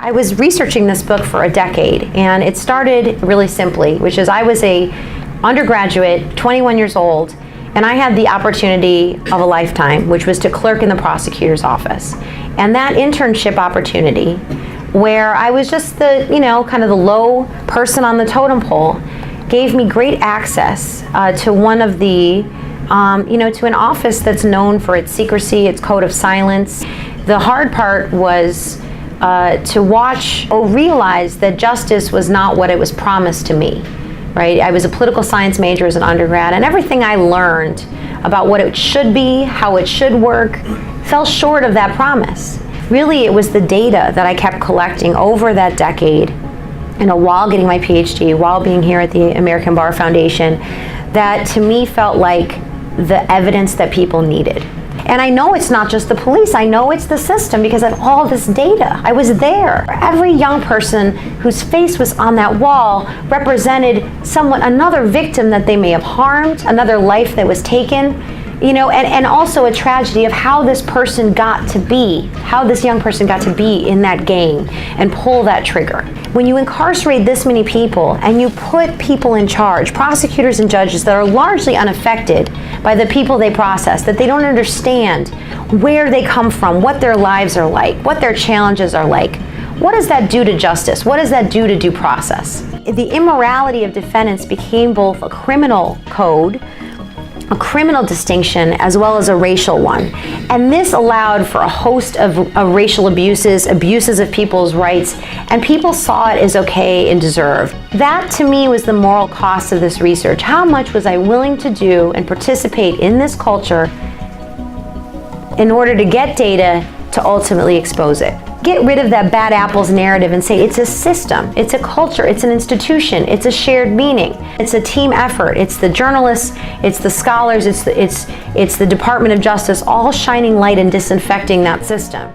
I was researching this book for a decade, and it started really simply, which is I was a undergraduate, 21 years old, and I had the opportunity of a lifetime, which was to clerk in the prosecutor's office. And that internship opportunity, where I was just the, kind of the low person on the totem pole, gave me great access to one of the, to an office that's known for its secrecy, its code of silence. The hard part was to watch or realize that justice was not what it was promised to me, right? I was a political science major as an undergrad, and everything I learned about what it should be, how it should work, fell short of that promise. Really, it was the data that I kept collecting over that decade, while getting my PhD, while being here at the American Bar Foundation, that to me felt like the evidence that people needed. And I know it's not just the police, I know it's the system, because of all this data. I was there. Every young person whose face was on that wall represented another victim that they may have harmed, another life that was taken, and also a tragedy of how this person got to be, how this young person got to be in that game and pull that trigger. When you incarcerate this many people and you put people in charge, prosecutors and judges that are largely unaffected by the people they process, that they don't understand where they come from, what their lives are like, what their challenges are like, what does that do to justice? What does that do to due process? The immorality of defendants became both a criminal code, a criminal distinction, as well as a racial one. And this allowed for a host of racial abuses of people's rights, and people saw it as okay and deserved. That, to me, was the moral cost of this research. How much was I willing to do and participate in this culture in order to get data to ultimately expose it? Get rid of that bad apples narrative and say it's a system, it's a culture, it's an institution, it's a shared meaning, it's a team effort, it's the journalists, it's the scholars, it's the Department of Justice all shining light and disinfecting that system.